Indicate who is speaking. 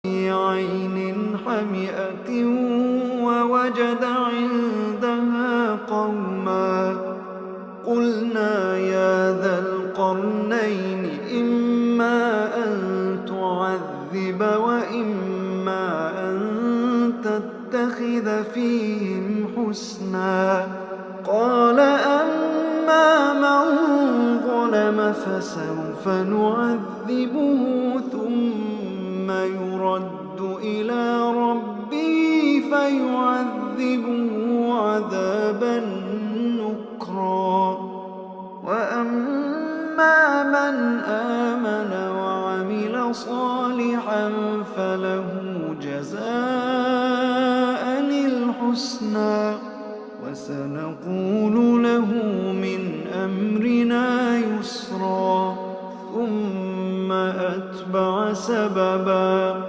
Speaker 1: في عين حمئة ووجد عندها قوما قلنا يا ذا القرنين إما أن تعذب وإما أن تتخذ فيهم حسنا قال أما من ظلم فسوف نعذبه ثم يرد إلى ربه فيعذبه عذابا نكرا وأما من آمن وعمل صالحا فله جزاء الحسنى وسنقول له من أمرنا يسرا ثم أتبع سببا